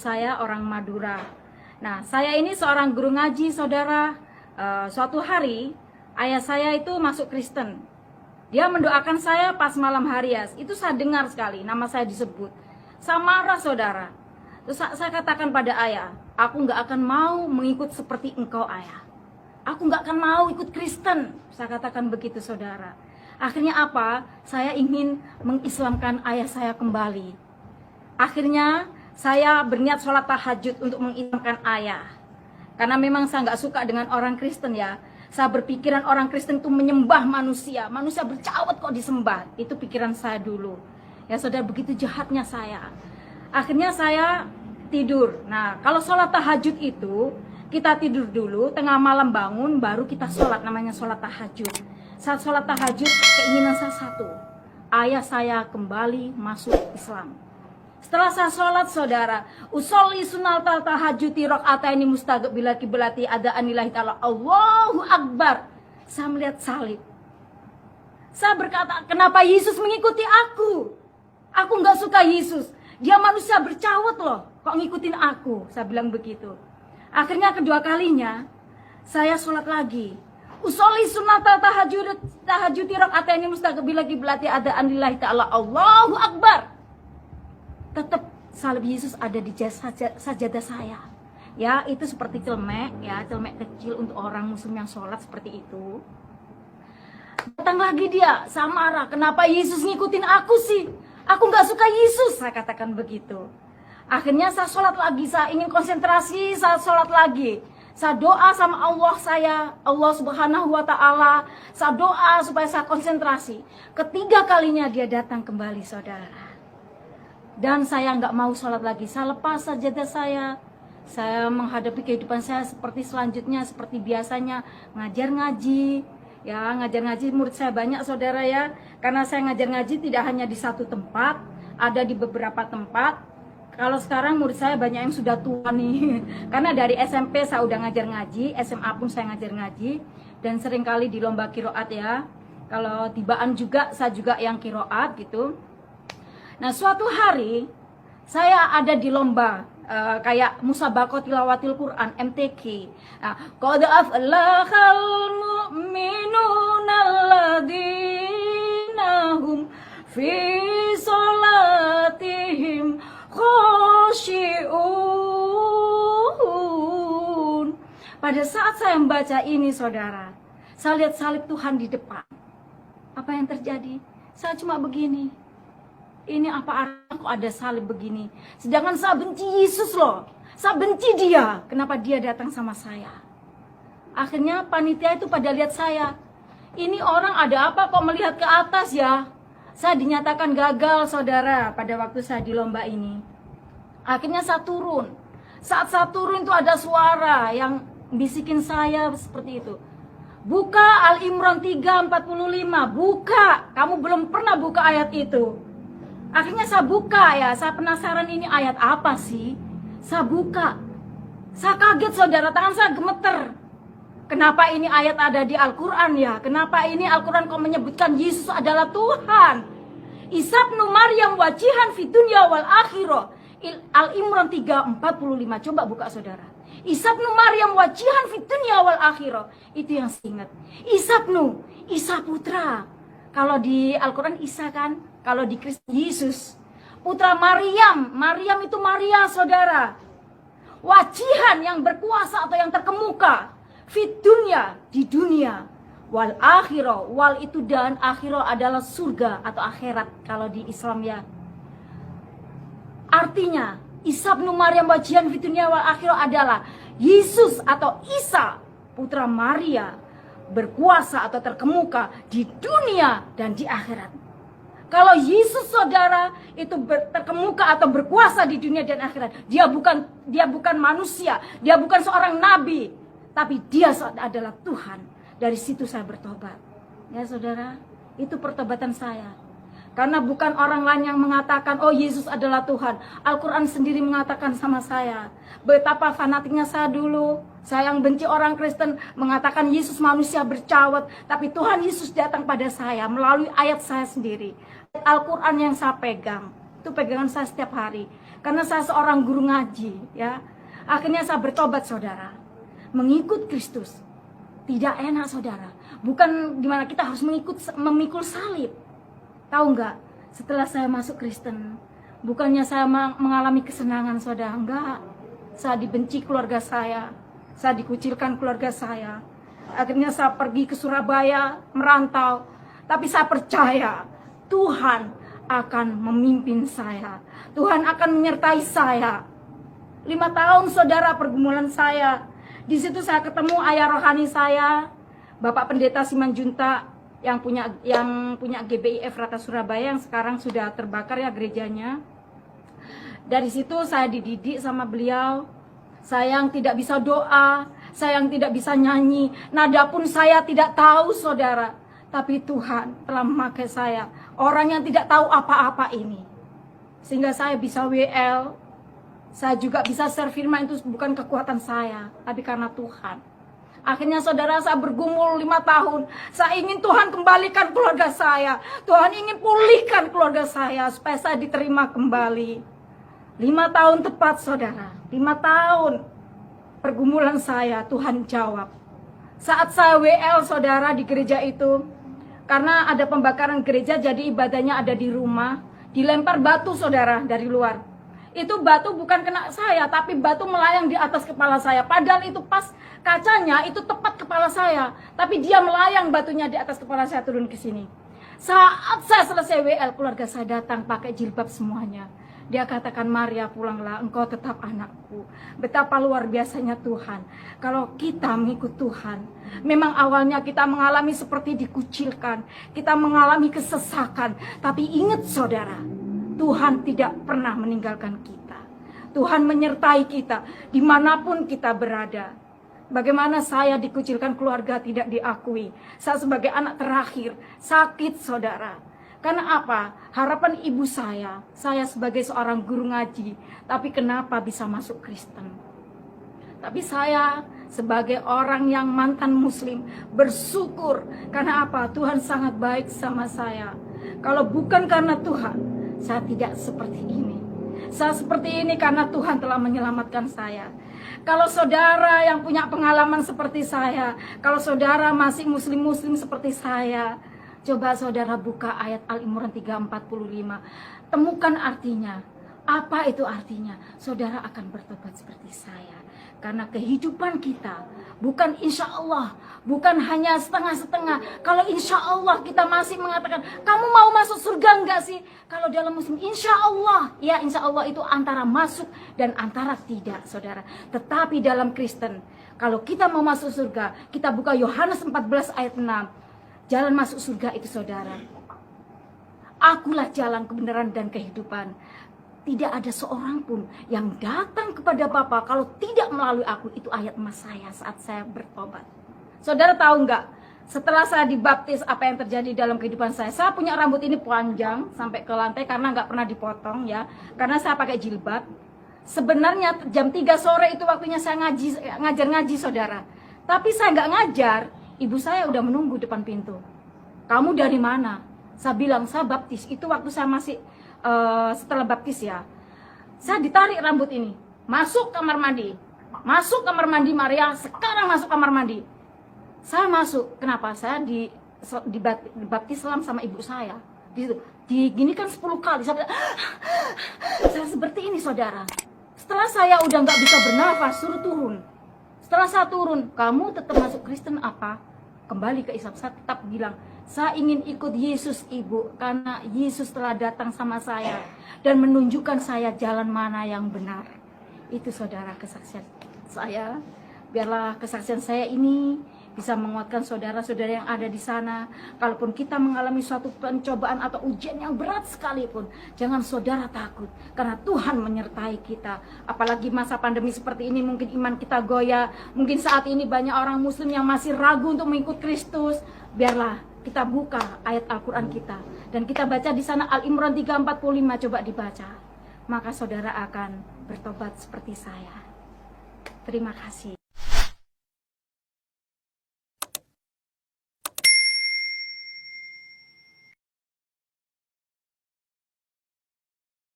Saya orang Madura. Nah, saya ini seorang guru ngaji, saudara. Suatu hari, ayah saya itu masuk Kristen. Dia mendoakan saya pas malam hari ya. Itu saya dengar sekali, nama saya disebut. Saya marah, saudara. Terus saya katakan pada ayah, aku nggak akan mau mengikut seperti engkau, ayah. Aku nggak akan mau ikut Kristen. Saya katakan begitu, saudara. Akhirnya apa? Saya ingin mengislamkan ayah saya kembali. Akhirnya saya berniat sholat tahajud untuk mengislamkan ayah. Karena memang saya nggak suka dengan orang Kristen ya. Saya berpikiran orang Kristen itu menyembah manusia. Manusia bercawat kok disembah. Itu pikiran saya dulu. Ya saudara, begitu jahatnya saya. Akhirnya saya tidur. Nah, kalau sholat tahajud itu, kita tidur dulu, tengah malam bangun, baru kita sholat. Namanya sholat tahajud. Saat sholat tahajud, keinginan saya satu. Ayah saya kembali masuk Islam. Setelah saya sholat, saudara, usolli sunatal tahajuti rakaataini mustaqbilal qiblati ada anillahi ta'ala Allahu Akbar. Saya melihat salib. Saya berkata, kenapa Yesus mengikuti aku? Aku nggak suka Yesus. Dia manusia bercawat loh, kok ngikutin aku? Saya bilang begitu. Akhirnya kedua kalinya, saya sholat lagi. Usolli sunatal tahajuti rakaataini mustaqbilal qiblati ada anillahi ta'ala Allahu Akbar. Tetap salib Yesus ada di sajadah saya. Ya, itu seperti celemek, ya, celemek kecil untuk orang muslim yang sholat seperti itu. Datang lagi dia, saya marah. Kenapa Yesus ngikutin aku sih? Aku nggak suka Yesus, saya katakan begitu. Akhirnya saya sholat lagi, saya ingin konsentrasi, saya sholat lagi. Saya doa sama Allah saya, Allah Subhanahu wa Ta'ala. Saya doa supaya saya konsentrasi. Ketiga kalinya dia datang kembali, saudara. Dan saya nggak mau sholat lagi. Saya lepas sajadah saya. Saya menghadapi kehidupan saya seperti selanjutnya, seperti biasanya. Ngajar ngaji. Ya, ngajar ngaji murid saya banyak, saudara ya. Karena saya ngajar ngaji tidak hanya di satu tempat, ada di beberapa tempat. Kalau sekarang murid saya banyak yang sudah tua nih. Karena dari SMP saya udah ngajar ngaji, SMA pun saya ngajar ngaji. Dan seringkali di lomba kiroat ya. Kalau tibaan juga, saya juga yang kiroat gitu. Nah, suatu hari saya ada di lomba kayak musabaqah tilawatil Quran MTQ. Nah, qad aflahal mu'minuna alladzina hum fi sholatihim khashi'un. Pada saat saya membaca ini, saudara, saya lihat salib Tuhan di depan. Apa yang terjadi? Saya cuma begini. Ini apa artinya kok ada salib begini? Sedangkan saya benci Yesus loh. Saya benci dia. Kenapa dia datang sama saya? Akhirnya panitia itu pada lihat saya. Ini orang ada apa kok melihat ke atas ya? Saya dinyatakan gagal, saudara, pada waktu saya di lomba ini. Akhirnya saya turun. Saat saya turun itu ada suara yang bisikin saya seperti itu. Buka Al-Imran 3:45. Buka. Kamu belum pernah buka ayat itu. Akhirnya saya buka ya, saya penasaran ini ayat apa sih? Saya buka. Saya kaget, saudara, tangan saya gemeter. Kenapa ini ayat ada di Al-Quran ya? Kenapa ini Al-Quran kok menyebutkan Yesus adalah Tuhan? Isa ibnu Maryam wajihan fid dunya wal akhirah. Al-Imran 3:45. Coba buka, saudara. Isa ibnu Maryam wajihan fid dunya wal akhirah. Itu yang saya ingat. Isa putra. Kalau di Al-Quran Isa kan? Kalau di Kristus Yesus, putra Maryam. Maryam itu Maria, saudara. Wajihan yang berkuasa atau yang terkemuka. Fit dunya, di dunia. Wal akhirah, wal itu dan akhirah adalah surga atau akhirat kalau di Islam ya. Artinya, Isa bin Maryam wajihan fit dunya wal akhirah adalah Yesus atau Isa, putra Maria, berkuasa atau terkemuka di dunia dan di akhirat. Kalau Yesus, saudara, itu terkemuka atau berkuasa di dunia dan akhirat, dia bukan manusia, dia bukan seorang nabi, tapi dia adalah Tuhan. Dari situ saya bertobat. Ya, saudara, itu pertobatan saya. Karena bukan orang lain yang mengatakan, oh Yesus adalah Tuhan. Al-Quran sendiri mengatakan sama saya. Betapa fanatiknya saya dulu. Saya yang benci orang Kristen mengatakan Yesus manusia bercawat. Tapi Tuhan Yesus datang pada saya melalui ayat saya sendiri. Al-Quran yang saya pegang. Itu pegangan saya setiap hari. karena saya seorang guru ngaji, ya. Akhirnya saya bertobat, saudara. Mengikut Kristus tidak enak, saudara. Bukan gimana kita harus memikul salib. Tahu nggak? Setelah saya masuk Kristen, bukannya saya mengalami kesenangan, saudara. Enggak. Saya dibenci keluarga saya dikucilkan keluarga saya. Akhirnya saya pergi ke Surabaya, merantau. Tapi saya percaya Tuhan akan memimpin saya. Tuhan akan menyertai saya. 5 tahun, saudara, pergumulan saya. Di situ saya ketemu ayah rohani saya, Bapak Pendeta Simanjuntak, yang punya GBIF Rata Surabaya, yang sekarang sudah terbakar ya gerejanya. Dari situ saya dididik sama beliau. Saya yang tidak bisa doa, saya yang tidak bisa nyanyi, nada pun saya tidak tahu, saudara. Tapi Tuhan telah memakai saya, orang yang tidak tahu apa-apa ini, sehingga saya bisa WL. Saya juga bisa share firman, itu bukan kekuatan saya, tapi karena Tuhan. Akhirnya, saudara, saya bergumul 5 tahun. Saya ingin Tuhan kembalikan keluarga saya. Tuhan ingin pulihkan keluarga saya supaya saya diterima kembali. 5 tahun tepat, saudara. 5 tahun pergumulan saya, Tuhan jawab. Saat saya WL, saudara, di gereja itu, karena ada pembakaran gereja, jadi ibadahnya ada di rumah. Dilempar batu, saudara, dari luar. Itu batu bukan kena saya, tapi batu melayang di atas kepala saya. Padahal itu pas kacanya, itu tepat kepala saya. Tapi dia melayang batunya di atas kepala saya turun ke sini. Saat saya selesai WL, keluarga saya datang pakai jilbab semuanya. Dia katakan, Maria, pulanglah, engkau tetap anakku. Betapa luar biasanya Tuhan. Kalau kita mengikut Tuhan, memang awalnya kita mengalami seperti dikucilkan. Kita mengalami kesesakan. Tapi ingat, saudara, Tuhan tidak pernah meninggalkan kita. Tuhan menyertai kita dimanapun kita berada. Bagaimana saya dikucilkan keluarga, tidak diakui. Saya sebagai anak terakhir, sakit, saudara. Karena apa? Harapan ibu saya sebagai seorang guru ngaji. Tapi kenapa bisa masuk Kristen? Tapi saya sebagai orang yang mantan muslim bersyukur. Karena apa? Tuhan sangat baik sama saya. Kalau bukan karena Tuhan, saya tidak seperti ini. Saya seperti ini karena Tuhan telah menyelamatkan saya. Kalau saudara yang punya pengalaman seperti saya, kalau saudara masih muslim-muslim seperti saya, coba saudara buka ayat Al-Imran 3:45. Temukan artinya. Apa itu artinya? Saudara akan bertobat seperti saya. Karena kehidupan kita bukan insya Allah, bukan hanya setengah-setengah. Kalau insya Allah kita masih mengatakan, kamu mau masuk surga enggak sih? Kalau dalam muslim, insya Allah. Ya, insya Allah itu antara masuk dan antara tidak, saudara. Tetapi dalam Kristen, kalau kita mau masuk surga, kita buka Yohanes 14 ayat 6. Jalan masuk surga itu, saudara. Akulah jalan, kebenaran, dan kehidupan. Tidak ada seorang pun yang datang kepada Bapa kalau tidak melalui aku. Itu ayat emas saya saat saya bertobat. Saudara tahu nggak? Setelah saya dibaptis, apa yang terjadi dalam kehidupan saya? Saya punya rambut ini panjang sampai ke lantai karena nggak pernah dipotong, ya. Karena saya pakai jilbab. Sebenarnya jam 3 sore itu waktunya saya ngajar ngaji, saudara. Tapi saya nggak ngajar. Ibu saya udah menunggu depan pintu. Kamu dari mana? Saya bilang, saya baptis. Itu waktu saya masih setelah baptis, ya. Saya ditarik rambut ini. Masuk kamar mandi. Masuk kamar mandi, Maria. Sekarang masuk kamar mandi. Saya masuk. Kenapa? Saya dibaptis sama ibu saya. Diginikan 10 kali. Saya seperti ini, saudara. Setelah saya udah nggak bisa bernafas, suruh turun. Setelah saya turun, kamu tetap masuk Kristen apa? Kembali ke Islam. Saya tetap bilang, saya ingin ikut Yesus, ibu, karena Yesus telah datang sama saya dan menunjukkan saya jalan mana yang benar. Itu, saudara, kesaksian saya. Biarlah kesaksian saya ini bisa menguatkan saudara-saudara yang ada di sana. Kalaupun kita mengalami suatu pencobaan atau ujian yang berat sekalipun, jangan saudara takut, karena Tuhan menyertai kita. Apalagi masa pandemi seperti ini, mungkin iman kita goyah. Mungkin saat ini banyak orang muslim yang masih ragu untuk mengikut Kristus. Biarlah kita buka ayat Al-Quran kita dan kita baca di sana Al-Imran 3:45. Coba dibaca, maka saudara akan bertobat seperti saya. Terima kasih.